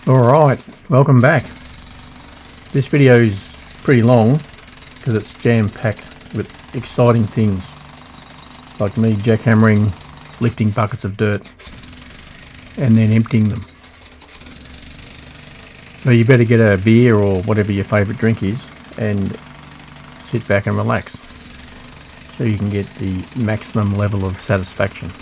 Alright, welcome back. This video is pretty long because it's jam-packed with exciting things, like me jackhammering, lifting buckets of dirt and then emptying them. So you better get a beer or whatever your favourite drink is and sit back and relax so you can get the maximum level of satisfaction.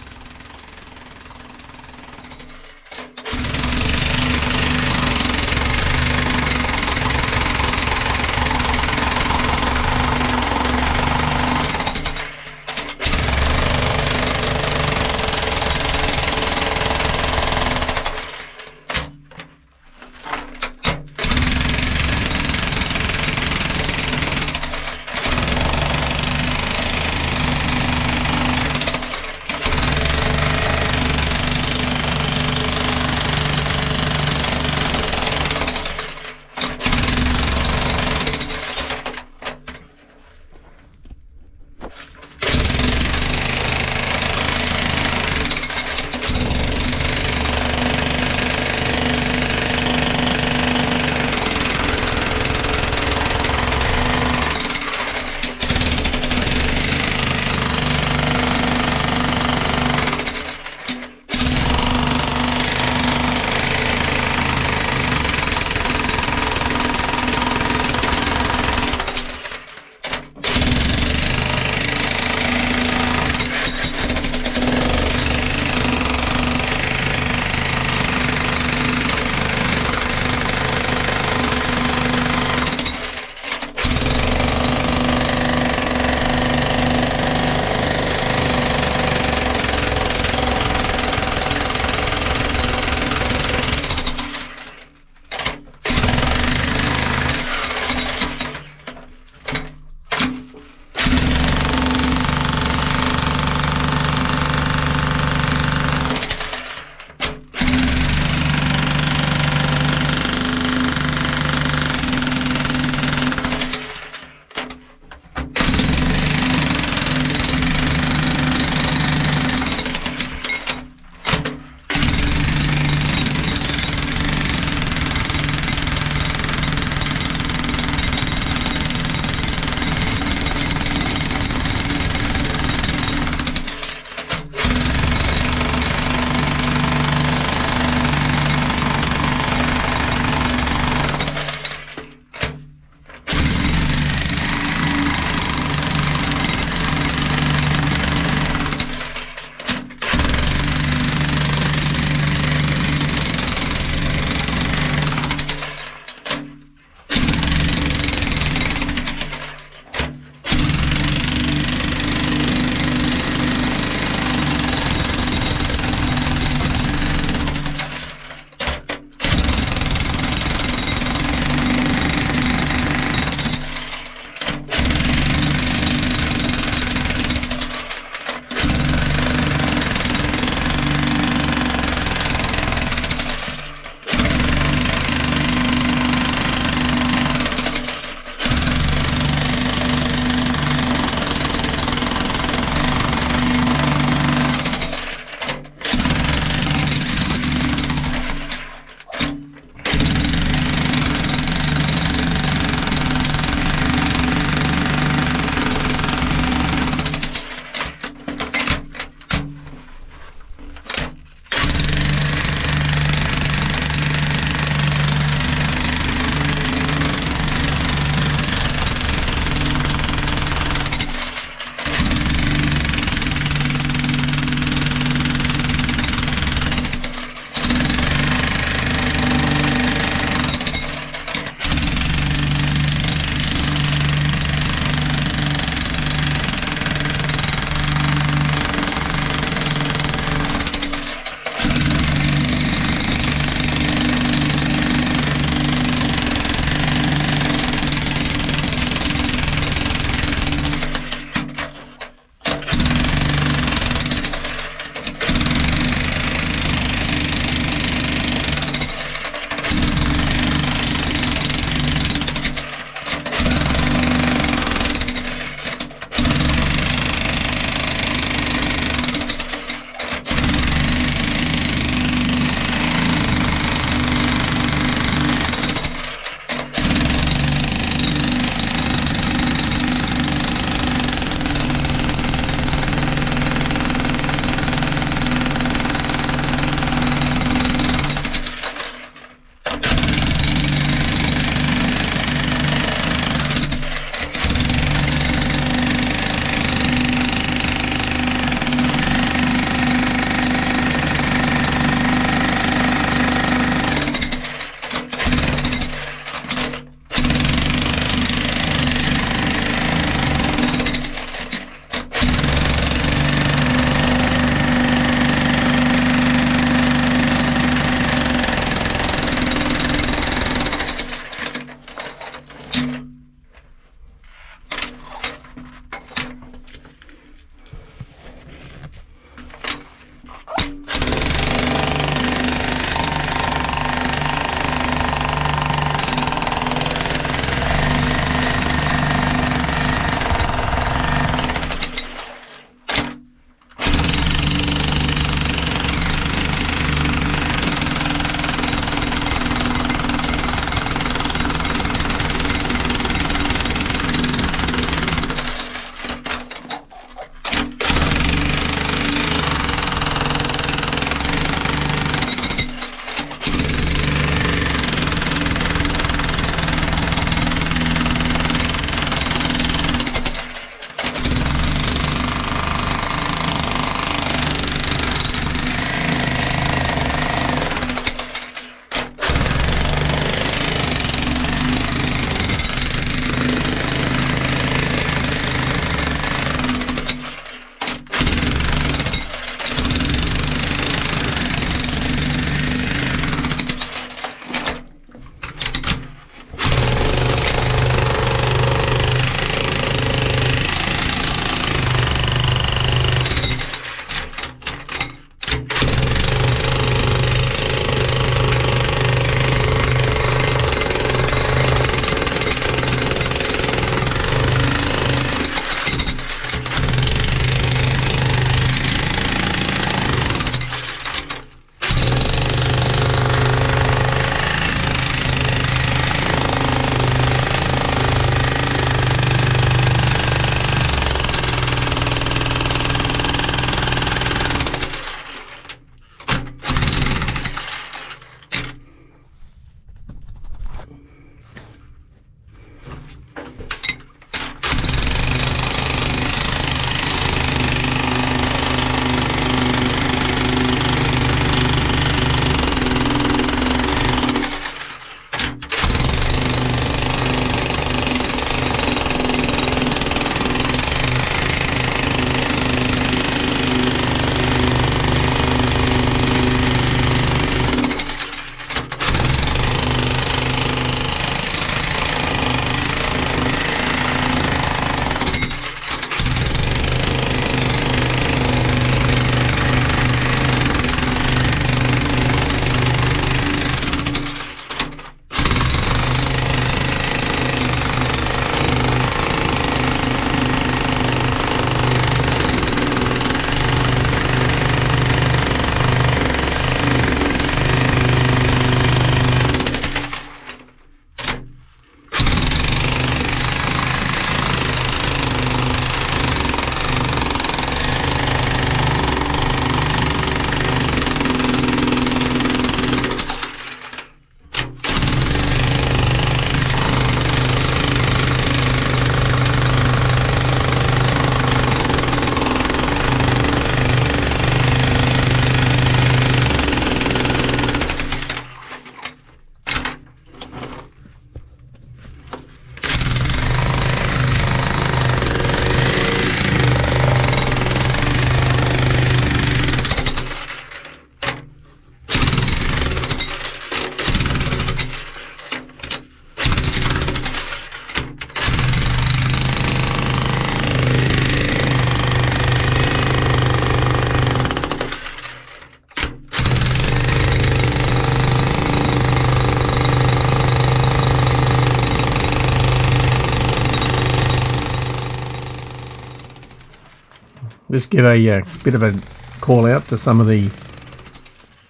just give a bit of a call out to some of the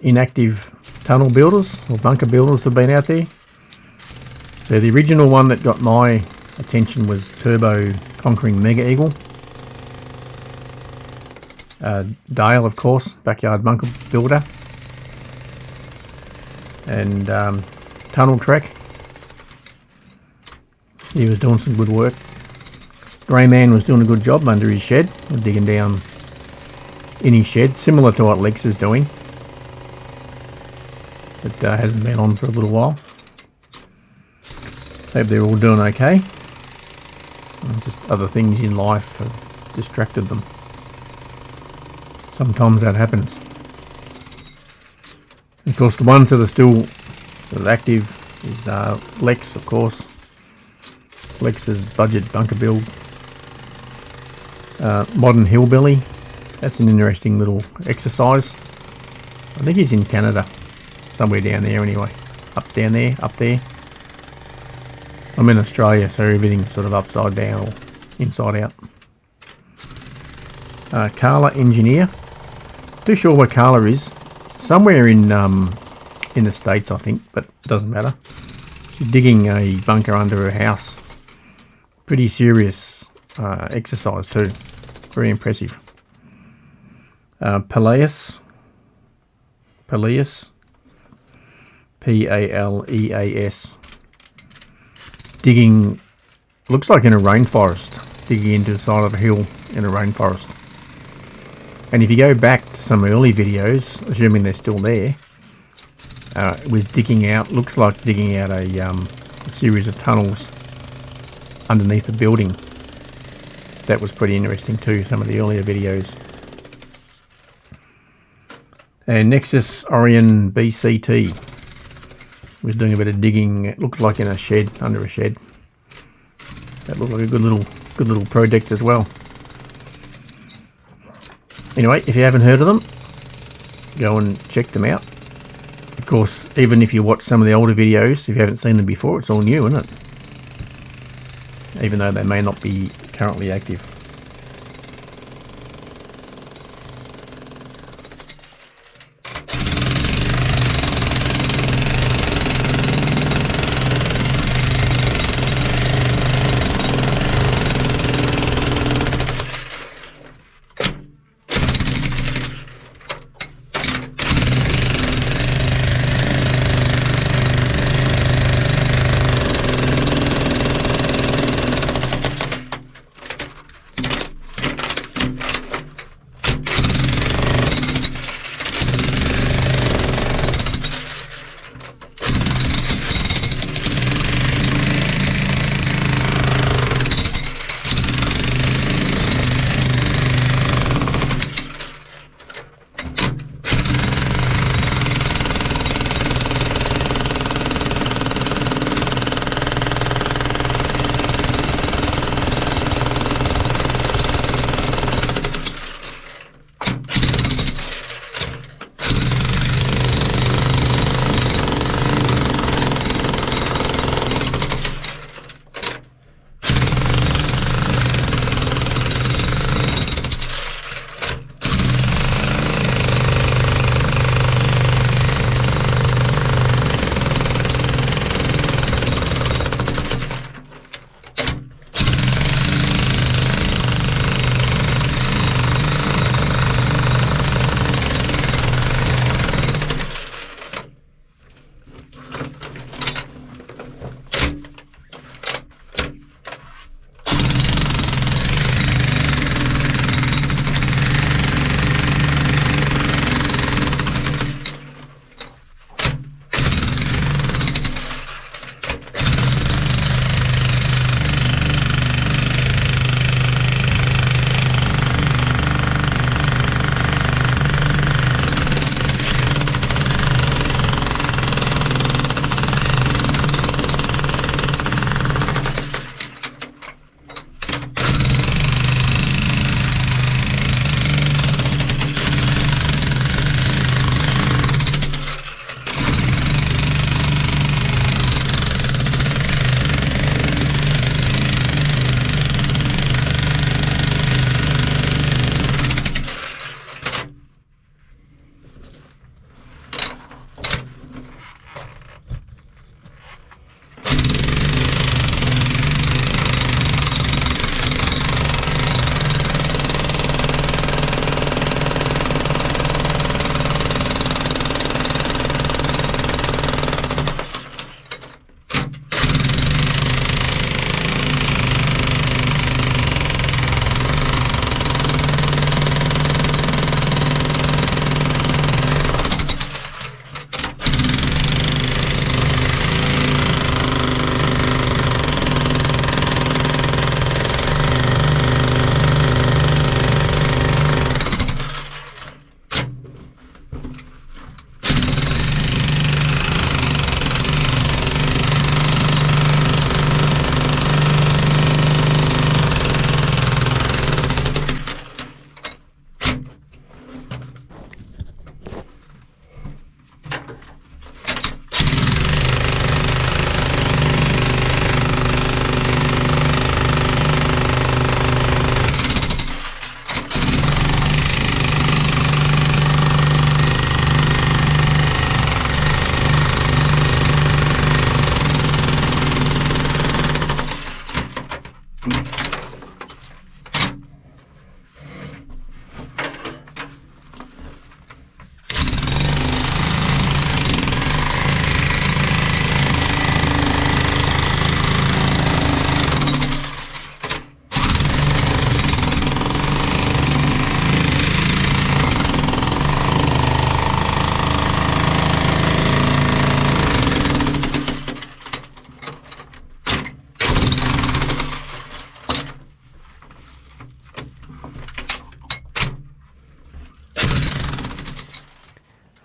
inactive tunnel builders or bunker builders that have been out there. So the original one that got my attention was Turbo Conquering Mega Eagle. Dale, of course, Backyard Bunker Builder. And Tunnel Trek. He was doing some good work. Greyman was doing a good job under his shed, digging down in his shed, similar to what Lex is doing. But hasn't been on for a little while. Hope they're all doing okay. And just other things in life have distracted them. Sometimes that happens. Of course, the ones that are still sort of active is Lex, of course. Lex's budget bunker build. Modern Hillbilly. That's an interesting little exercise. I think he's in Canada. Somewhere down there anyway. Up there. I'm in Australia, so everything's sort of upside down or inside out. Carla Engineer. Too sure where Carla is. Somewhere in the States, I think, but it doesn't matter. She's digging a bunker under her house. Pretty serious exercise too. Very impressive. Peleas. P-A-L-E-A-S. Digging, looks like in a rainforest. Digging into the side of a hill in a rainforest. And if you go back to some early videos, assuming they're still there, with digging out, looks like digging out a series of tunnels underneath the building. That was pretty interesting too, some of the earlier videos. And Nexus Orion BCT was doing a bit of digging. It looked like in a shed, under a shed. That looked like a good little project as well. Anyway, if you haven't heard of them, go and check them out. Of course, even if you watch some of the older videos, if you haven't seen them before, it's all new, isn't it? Even though they may not be currently active.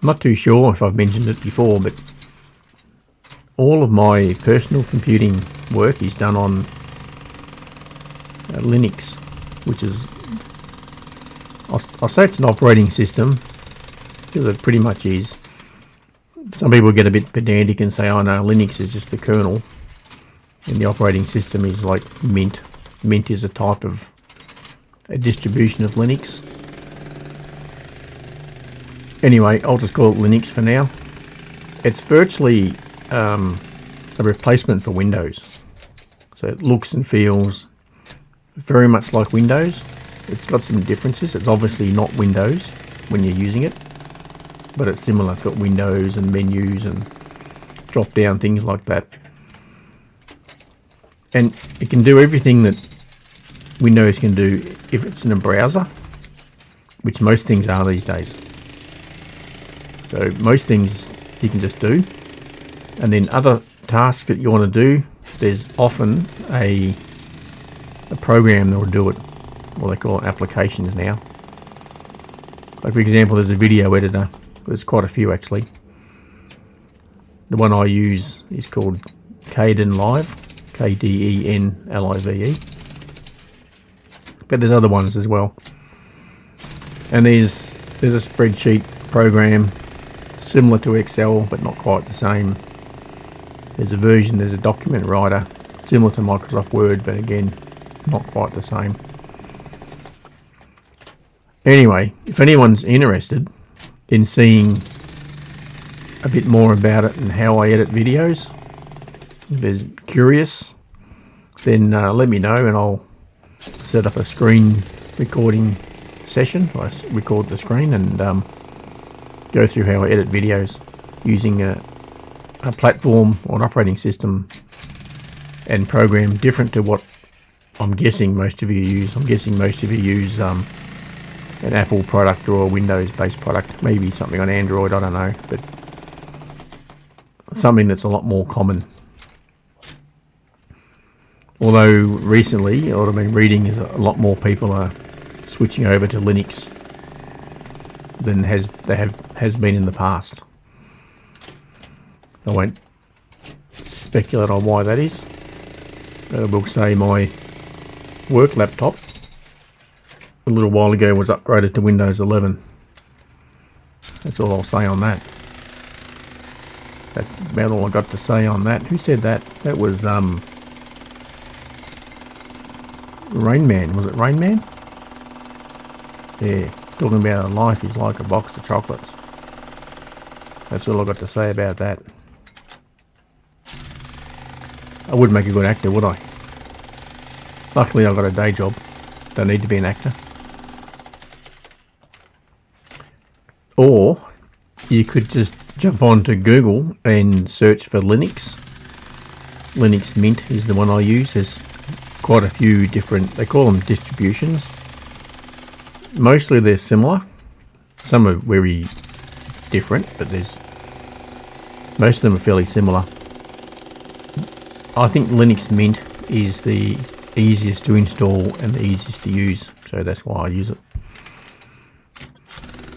I'm not too sure if I've mentioned it before, but all of my personal computing work is done on Linux, which is, I'll say it's an operating system, because it pretty much is. Some people get a bit pedantic and say, oh no, Linux is just the kernel, and the operating system is like Mint. Mint is a type of a distribution of Linux. Anyway, I'll just call it Linux for now. It's virtually a replacement for Windows. So it looks and feels very much like Windows. It's got some differences. It's obviously not Windows when you're using it, but it's similar. It's got windows and menus and drop down things like that. And it can do everything that Windows can do if it's in a browser, which most things are these days. So most things you can just do. And then other tasks that you want to do, there's often a program that will do it. What they call applications now. Like for example, there's a video editor. There's quite a few actually. The one I use is called Kdenlive, Kdenlive. But there's other ones as well. And there's a spreadsheet program similar to Excel, but not quite the same. There's a document writer similar to Microsoft Word, but again, not quite the same. Anyway, if anyone's interested in seeing a bit more about it and how I edit videos, if they're curious, then let me know and I'll set up a screen recording session. I record the screen and go through how I edit videos using a platform or an operating system and program different to what I'm guessing most of you use. I'm guessing most of you use an Apple product or a Windows-based product, maybe something on Android, I don't know, but something that's a lot more common. Although recently, what I've been reading is a lot more people are switching over to Linux than has been in the past. I won't speculate on why that is. I will say my work laptop a little while ago was upgraded to Windows 11. That's all I'll say on that. That's about all I got to say on that. Who said that? That was Rain Man. Was it Rain Man? Yeah, talking about life is like a box of chocolates. That's all I got to say about that. I wouldn't make a good actor, would I? Luckily I've got a day job. Don't need to be an actor. Or you could just jump onto Google and search for Linux. Linux Mint is the one I use. There's quite a few different, they call them distributions. Mostly they're similar. Some are very different, but most of them are fairly similar. I think Linux Mint is the easiest to install and the easiest to use, so that's why I use it.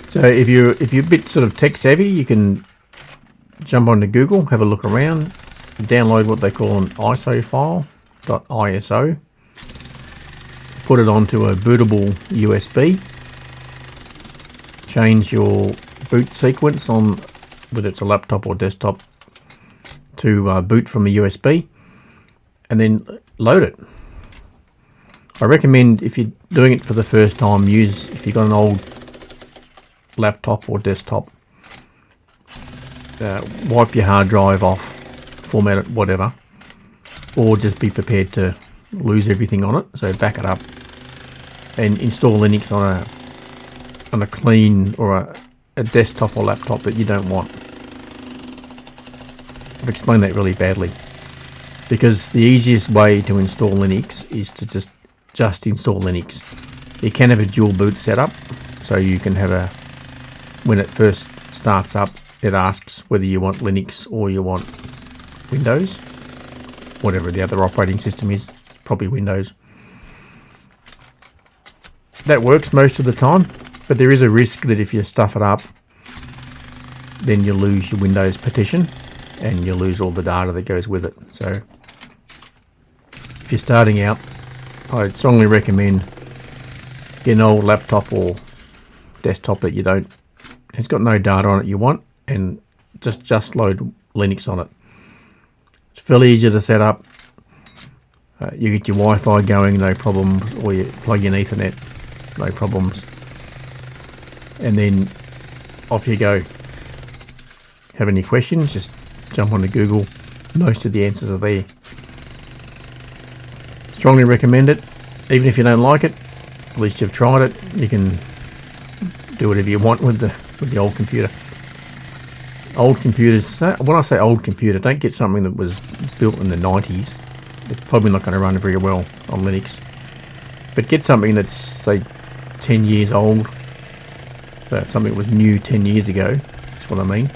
So if you're a bit sort of tech savvy, you can jump onto Google, have a look around, download what they call an ISO file, .iso, put it onto a bootable USB, change your boot sequence on whether it's a laptop or desktop to boot from a USB, and then load it. I recommend, if you're doing it for the first time, if you've got an old laptop or desktop, wipe your hard drive off, format it, whatever, or just be prepared to lose everything on it. So back it up and install Linux on a clean or a desktop or laptop that you don't want. I've explained that really badly, because the easiest way to install Linux is to just install Linux. You can have a dual boot setup, so you can have when it first starts up, it asks whether you want Linux or you want Windows, whatever the other operating system is. It's probably Windows. That works most of the time, but there is a risk that if you stuff it up, then you lose your Windows partition and you lose all the data that goes with it. So if you're starting out, I'd strongly recommend get an old laptop or desktop that it's got no data on it you want, and just load Linux on it. It's fairly easy to set up. You get your Wi-Fi going, no problems, or you plug in Ethernet, no problems. And then off you go. Have any questions, just jump onto Google. Most of the answers are there. Strongly recommend it. Even if you don't like it, at least you've tried it. You can do whatever you want with the old computer. Old computers, when I say old computer, don't get something that was built in the 90s. It's probably not going to run very well on Linux. But get something that's, say, 10 years old. So something that was new 10 years ago. That's what I mean.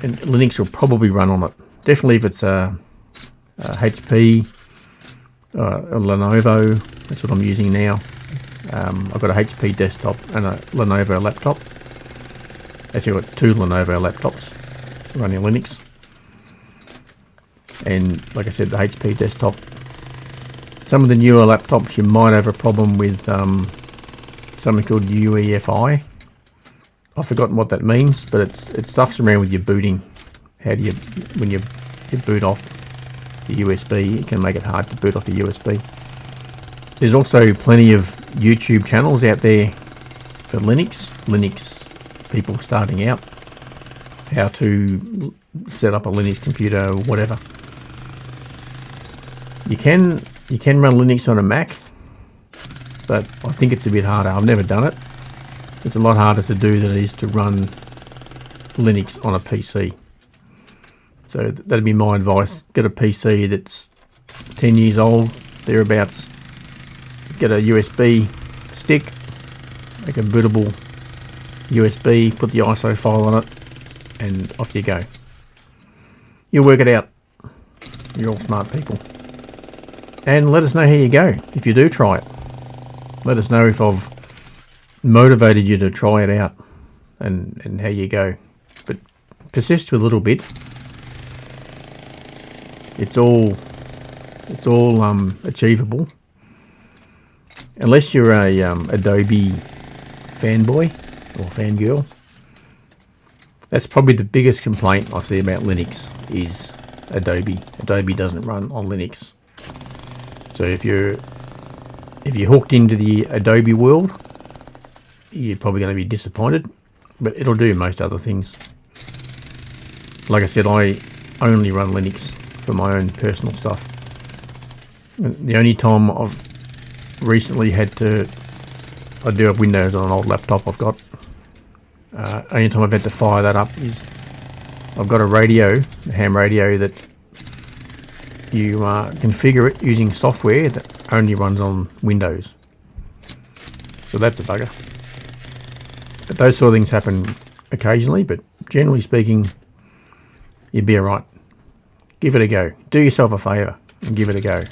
And Linux will probably run on it. Definitely if it's a HP, a Lenovo. That's what I'm using now. I've got a HP desktop and a Lenovo laptop. Actually, I've got two Lenovo laptops running Linux. And like I said, the HP desktop. Some of the newer laptops, you might have a problem with something called UEFI. I've forgotten what that means, but it stuffs around with your booting. How do you, when you boot off the USB, it can make it hard to boot off the USB. There's also plenty of YouTube channels out there for Linux people starting out, how to set up a Linux computer or whatever. You can run Linux on a Mac, but I think it's a bit harder. I've never done it. It's a lot harder to do than it is to run Linux on a PC. So that'd be my advice. Get a PC that's 10 years old, thereabouts. Get a USB stick, make a bootable USB, put the ISO file on it, and off you go. You'll work it out. You're all smart people. And let us know how you go if you do try it. Let us know if I've motivated you to try it out and how you go. But persist with a little bit. It's all achievable. Unless you're a Adobe fanboy or fangirl. That's probably the biggest complaint I see about Linux is Adobe. Adobe doesn't run on Linux. So if you're hooked into the Adobe world, you're probably going to be disappointed, but it'll do most other things. Like I said, I only run Linux for my own personal stuff. The only time I've recently I do have Windows on an old laptop I've got. Only time I've had to fire that up is I've got a ham radio that you configure it using software that only runs on Windows. So that's a bugger. But those sort of things happen occasionally, but generally speaking, you'd be alright. Give it a go. Do yourself a favour and give it a go.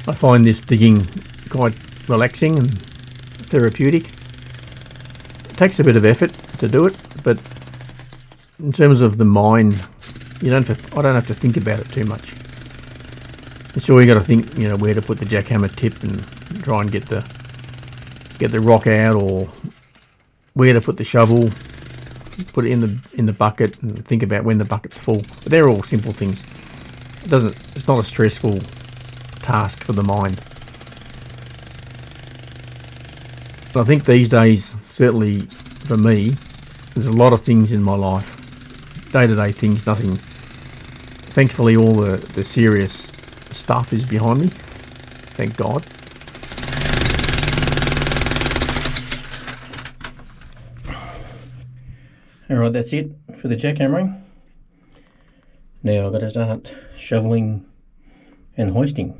I find this digging quite relaxing and therapeutic. It takes a bit of effort to do it, but in terms of the mind, I don't have to think about it too much. Sure, you got to think, where to put the jackhammer tip and try and get the rock out, or where to put the shovel, put it in the bucket, and think about when the bucket's full. But they're all simple things. It's not a stressful task for the mind. But I think these days, certainly for me, there's a lot of things in my life, day-to-day things, nothing. Thankfully, all the serious stuff is behind me. Thank God. Alright, that's it for the jackhammering. Now I've got to start shoveling and hoisting.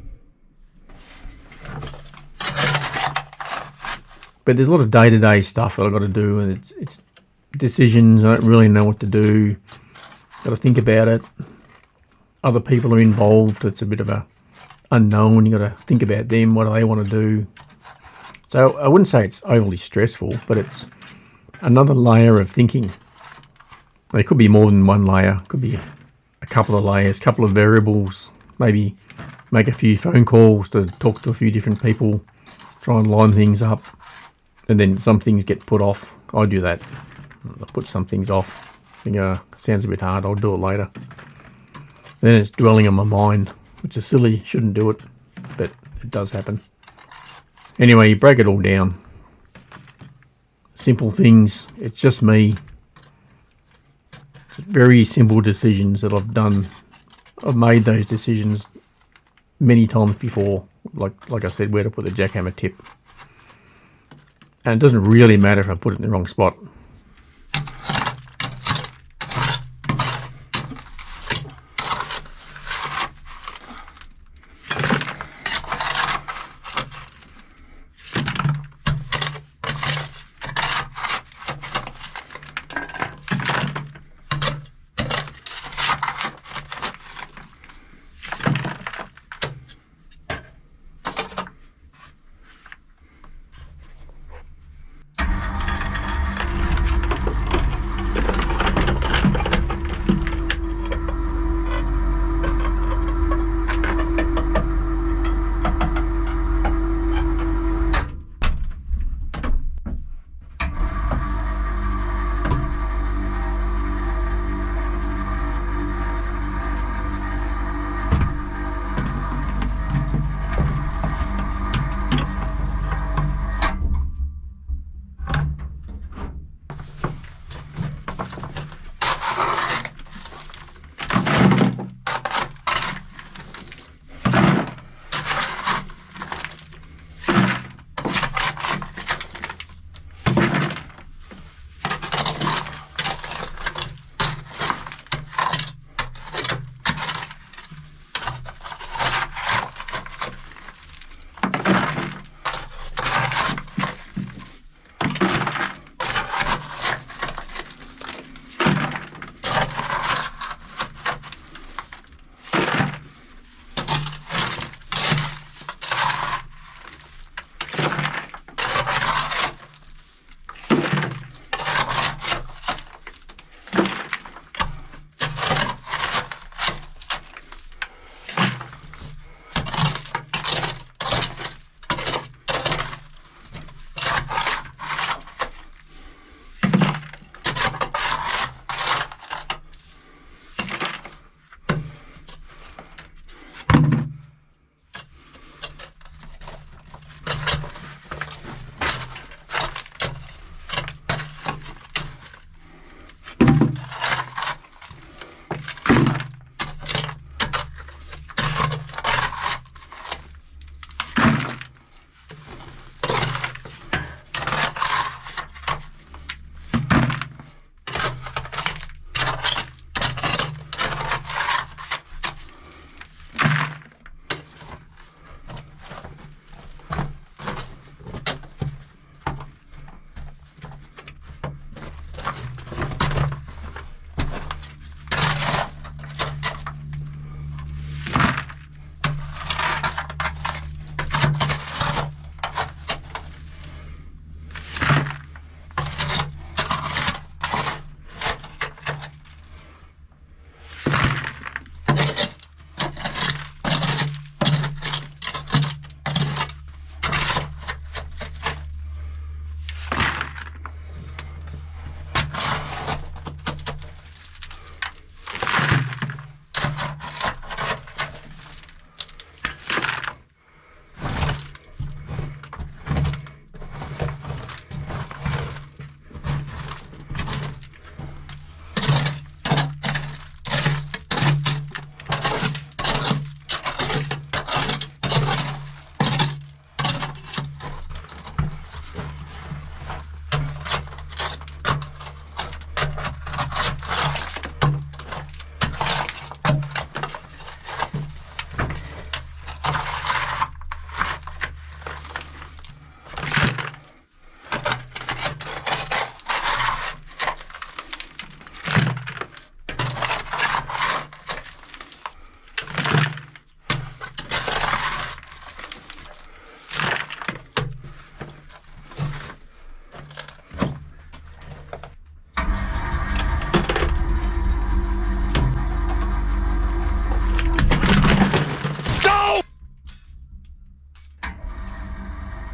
But there's a lot of day-to-day stuff that I've got to do, and it's decisions. I don't really know what to do. Got to think about it. other people are involved. It's a bit of a unknown. You got to think about them. What do they want to do? So I wouldn't say it's overly stressful, but it's another layer of thinking. There could be more than one layer. Could be a couple of layers, couple of variables. Maybe make a few phone calls to talk to a few different people, try and line things up, and then some things get put off. I do that. I put some things off. Think, sounds a bit hard. I'll do it later. Then it's dwelling on my mind, which is silly. Shouldn't do it, but it does happen. Anyway, you break it all down. Simple things. It's just me. Just very simple decisions that I've done. I've made those decisions many times before. Like I said, where to put the jackhammer tip. And it doesn't really matter if I put it in the wrong spot.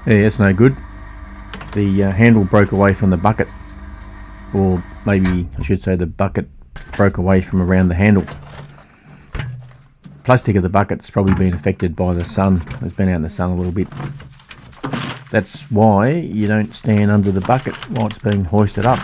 Yeah, that's no good. The handle broke away from the bucket, or maybe I should say the bucket broke away from around the handle. Plastic of the bucket's probably been affected by the sun. It's been out in the sun a little bit. That's why you don't stand under the bucket while it's being hoisted up.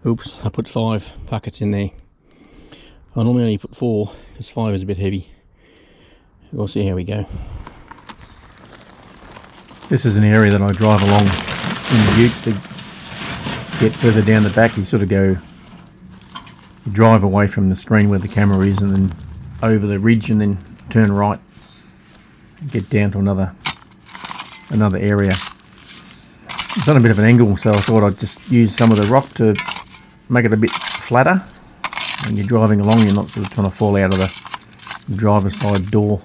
Oops, I put 5 packets in there. I normally only put 4 because 5 is a bit heavy. We'll see how we go. This is an area that I drive along in the ute to get further down the back. You sort of go, you drive away from the screen where the camera is and then over the ridge and then turn right, get down to another area. It's on a bit of an angle, so I thought I'd just use some of the rock to make it a bit flatter. When you're driving along, you're not sort of trying to fall out of the driver's side door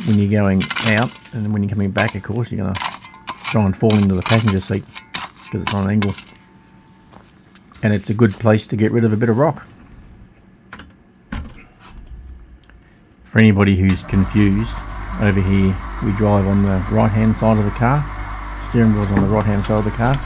when you're going out, and then when you're coming back, of course, you're going to try and fall into the passenger seat because it's on an angle. And it's a good place to get rid of a bit of rock. For anybody who's confused, over here we drive on the right hand side of the car. Steering wheel's on the right hand side of the car.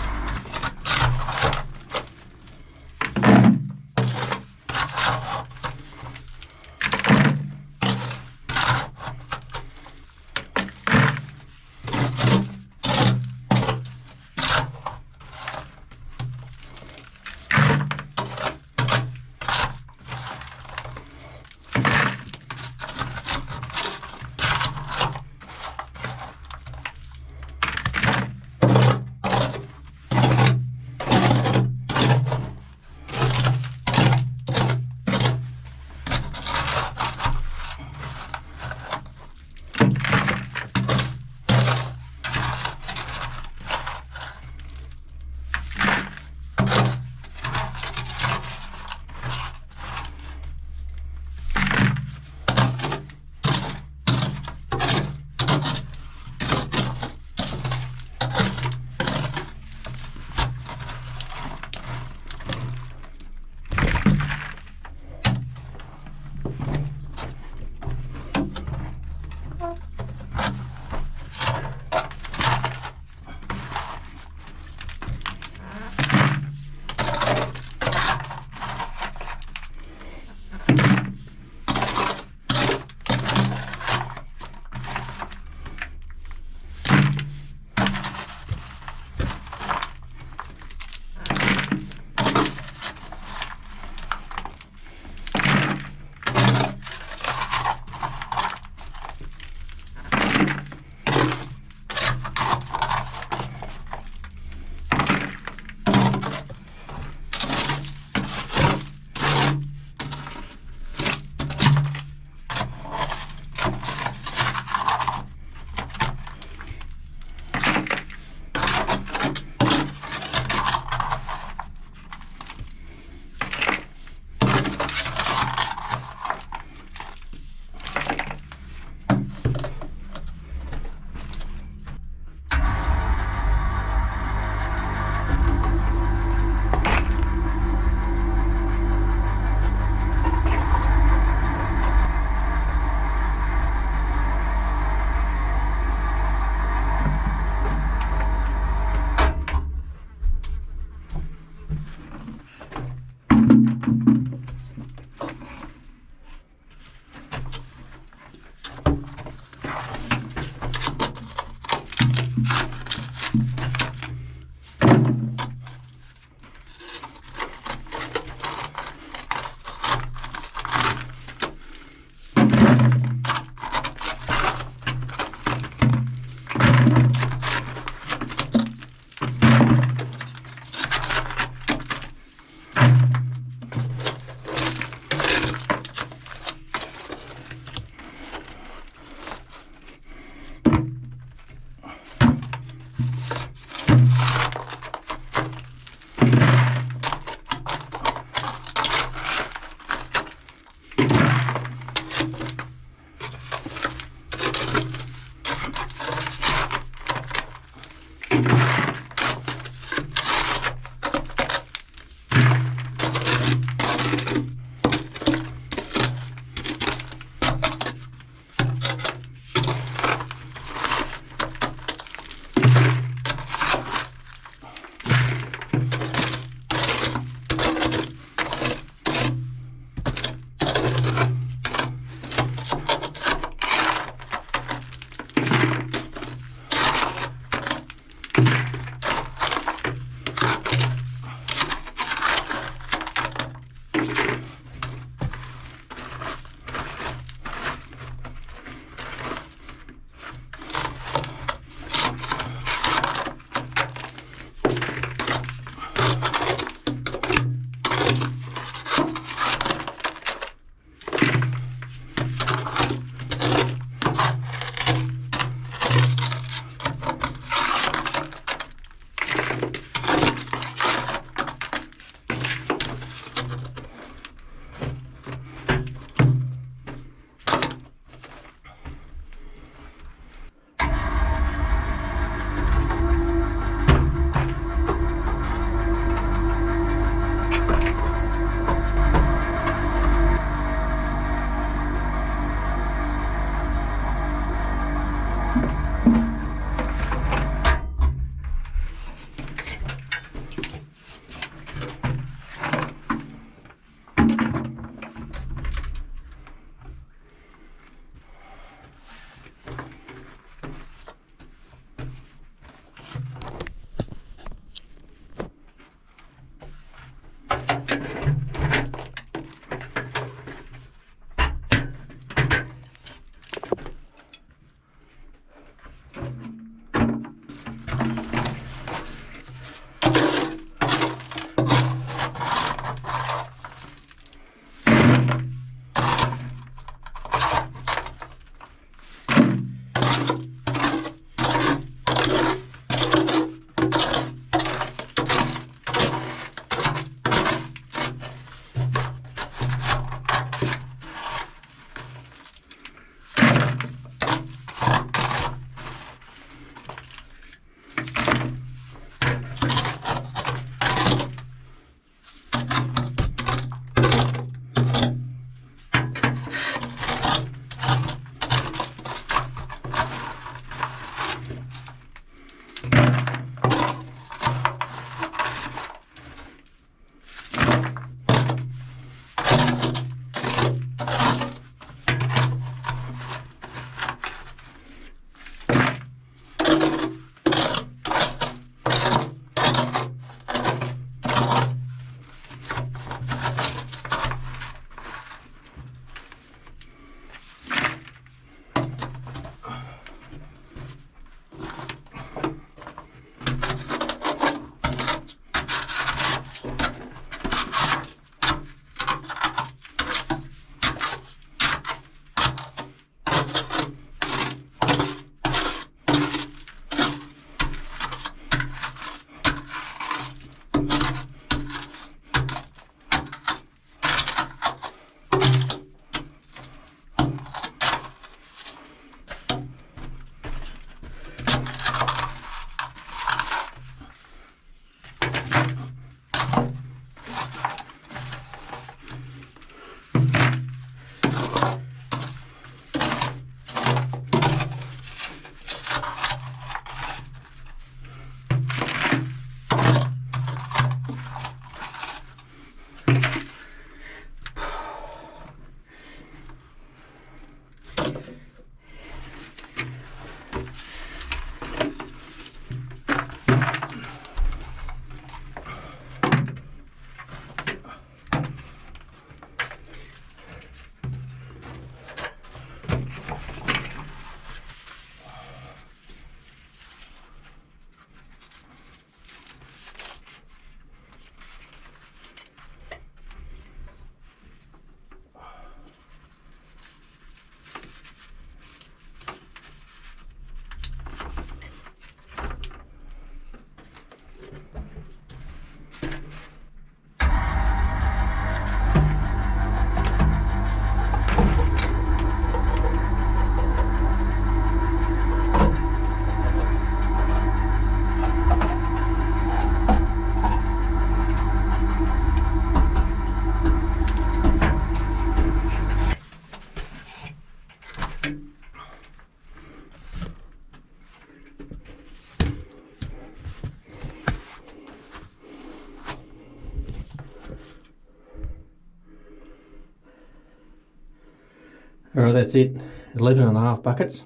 Alright, that's it. 11.5 buckets,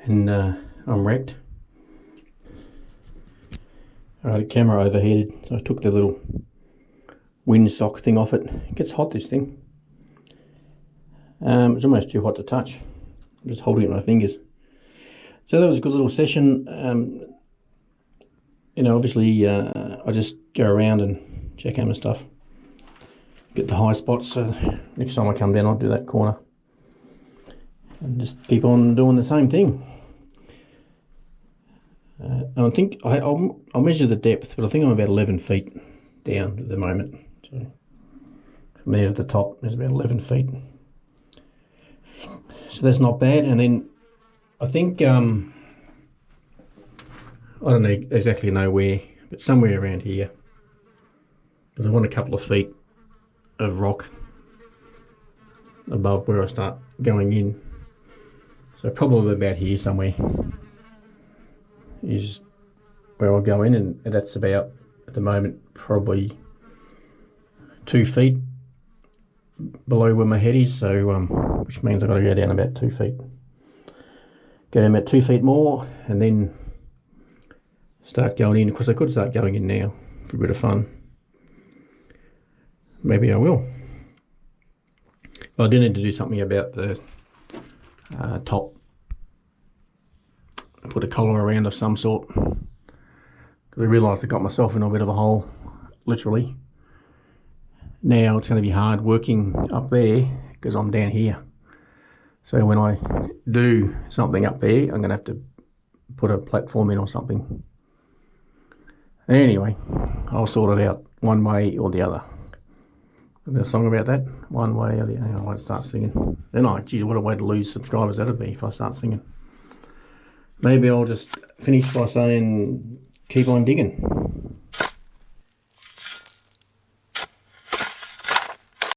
and I'm wrecked. Alright, the camera overheated, so I took the little windsock thing off it. It gets hot, this thing. It's almost too hot to touch. I'm just holding it with my fingers. So that was a good little session. You know, obviously I just go around and jackhammer stuff. Get the high spots, so next time I come down I'll do that corner. And just keep on doing the same thing. I think I'll measure the depth, but I think I'm about 11 feet down at the moment. So from there to the top is about 11 feet. So that's not bad. And then I think, I don't know exactly know where, but somewhere around here, because I want a couple of feet of rock above where I start going in. So probably about here somewhere is where I'll go in, and that's about, at the moment, probably 2 feet below where my head is, so which means I've got to go down about 2 feet. Go down about 2 feet more, and then start going in, because I could start going in now for a bit of fun. maybe I will. But I do need to do something about the top. Put a collar around of some sort. Because I realised I got myself in a bit of a hole, literally. Now it's going to be hard working up there because I'm down here. So when I do something up there, I'm going to have to put a platform in or something. Anyway, I'll sort it out one way or the other. Is there a song about that? One way or the other. I won't start singing. Then geez, what a way to lose subscribers that'd be if I start singing. Maybe I'll just finish by saying keep on digging.